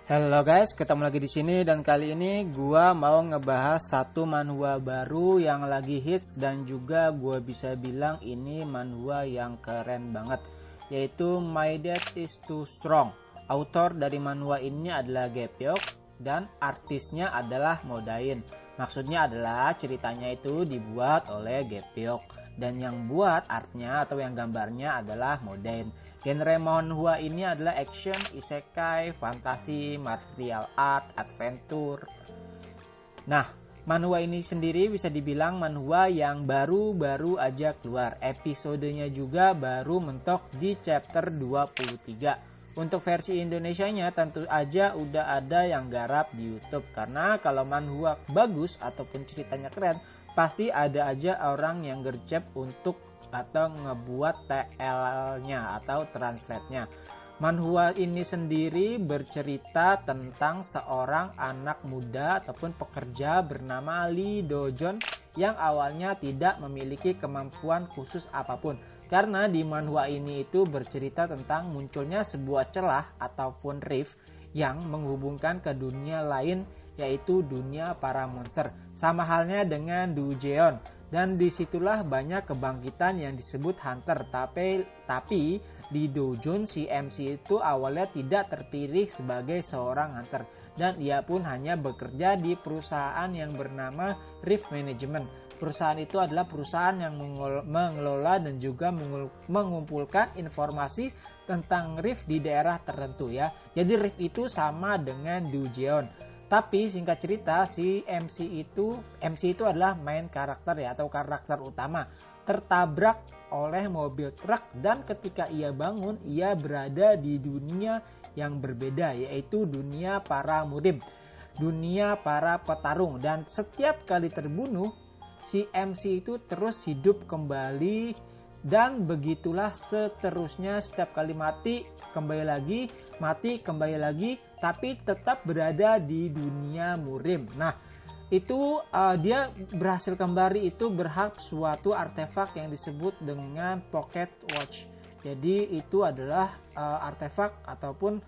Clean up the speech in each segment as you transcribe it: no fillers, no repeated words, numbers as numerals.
Halo guys, ketemu lagi di sini dan kali ini gua mau ngebahas satu manhwa baru yang lagi hits dan juga gua bisa bilang ini manhwa yang keren banget, yaitu My Dad is Too Strong. Autor dari manhwa ini adalah Gepyeok dan artisnya adalah Modain. Maksudnya adalah ceritanya itu dibuat oleh Gepyeok dan yang buat artnya atau yang gambarnya adalah Modain. Genre manhwa ini adalah action, isekai, fantasi, martial art, adventure. Nah, manhwa ini sendiri bisa dibilang manhwa yang baru-baru aja keluar. Episodenya juga baru mentok di chapter 23. Untuk versi Indonesianya tentu aja udah ada yang garap di YouTube. Karena kalau manhwa bagus ataupun ceritanya keren, pasti ada aja orang yang gercep untuk atau ngebuat TL-nya atau translate-nya. Manhwa ini sendiri bercerita tentang seorang anak muda ataupun pekerja bernama Lee Do-jeon yang awalnya tidak memiliki kemampuan khusus apapun. Karena di manhwa ini itu bercerita tentang munculnya sebuah celah ataupun rift yang menghubungkan ke dunia lain, yaitu dunia para monster. Sama halnya dengan Do-jeon. Dan disitulah banyak kebangkitan yang disebut hunter. Tapi di Do-jeon si MC itu awalnya tidak terpilih sebagai seorang hunter. Dan ia pun hanya bekerja di perusahaan yang bernama Rift Management. Perusahaan itu adalah perusahaan yang mengelola dan juga mengumpulkan informasi tentang rift di daerah tertentu ya. Jadi rift itu sama dengan Do-jeon. Tapi singkat cerita si MC itu adalah main karakter ya atau karakter utama. Tertabrak oleh mobil truk dan ketika ia bangun ia berada di dunia yang berbeda, yaitu dunia para murim, dunia para petarung. Dan setiap kali terbunuh si MC itu terus hidup kembali dan begitulah seterusnya. Setiap kali mati kembali lagi, mati kembali lagi, tapi tetap berada di dunia murim. Nah, itu dia berhasil kembali itu berhak suatu artefak yang disebut dengan Pocket Watch. Jadi itu adalah artefak ataupun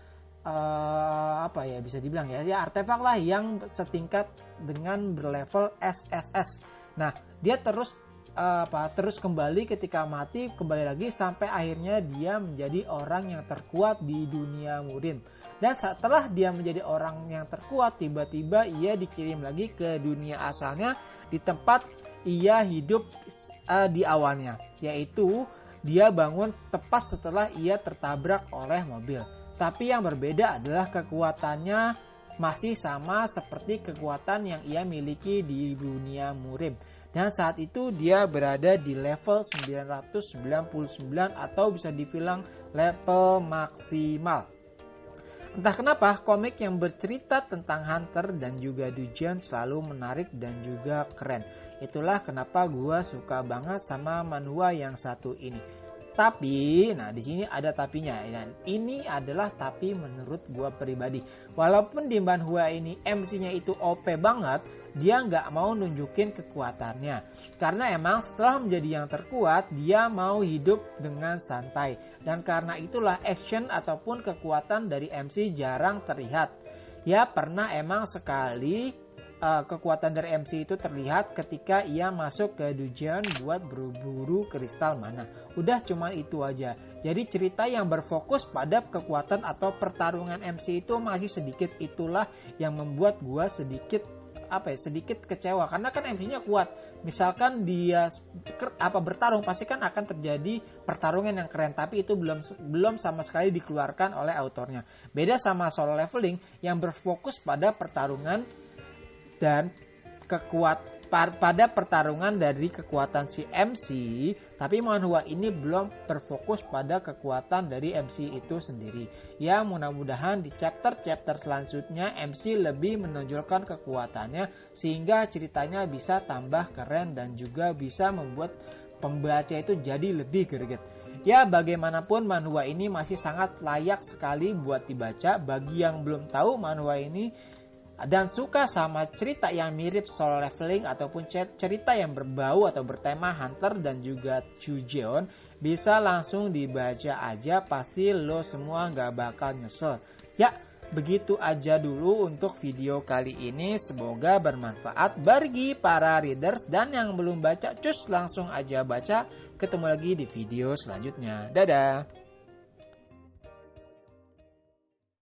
apa ya bisa dibilang ya artefak lah yang setingkat dengan berlevel SSS. Nah, dia terus kembali ketika mati kembali lagi sampai akhirnya dia menjadi orang yang terkuat di dunia murim. Dan setelah dia menjadi orang yang terkuat, tiba-tiba ia dikirim lagi ke dunia asalnya di tempat ia hidup di awalnya, yaitu dia bangun tepat setelah ia tertabrak oleh mobil. Tapi yang berbeda adalah kekuatannya masih sama seperti kekuatan yang ia miliki di dunia murim. Dan saat itu dia berada di level 999 atau bisa dibilang level maksimal. Entah kenapa komik yang bercerita tentang Hunter dan juga Do-jeon selalu menarik dan juga keren. Itulah kenapa gua suka banget sama manhwa yang satu ini. Tapi, nah di sini ada tapinya dan ini adalah tapi menurut gua pribadi. Walaupun di manhwa ini MC-nya itu OP banget, dia nggak mau nunjukin kekuatannya. Karena emang setelah menjadi yang terkuat, dia mau hidup dengan santai. Dan karena itulah action ataupun kekuatan dari MC jarang terlihat. Ya pernah emang sekali kekuatan dari MC itu terlihat ketika ia masuk ke Do-jeon buat berburu kristal mana. Udah cuma itu aja. Jadi cerita yang berfokus pada kekuatan atau pertarungan MC itu masih sedikit. Itulah yang membuat gua sedikit kecewa karena kan MC-nya kuat. Misalkan dia bertarung pasti kan akan terjadi pertarungan yang keren, tapi itu belum sama sekali dikeluarkan oleh autornya. Beda sama Solo Leveling yang berfokus pada pertarungan dan pada pertarungan dari kekuatan si MC, tapi manhwa ini belum berfokus pada kekuatan dari MC itu sendiri. Ya mudah-mudahan di chapter-chapter selanjutnya MC lebih menonjolkan kekuatannya sehingga ceritanya bisa tambah keren dan juga bisa membuat pembaca itu jadi lebih greget. Ya bagaimanapun manhwa ini masih sangat layak sekali buat dibaca. Bagi yang belum tahu manhwa ini dan suka sama cerita yang mirip Solo Leveling ataupun cerita yang berbau atau bertema Hunter dan juga Do-jeon, bisa langsung dibaca aja, pasti lo semua gak bakal nyesel. Ya Begitu aja dulu untuk video kali ini, semoga bermanfaat bagi para readers, dan yang belum baca cus langsung aja baca. Ketemu lagi di video selanjutnya. Dadah.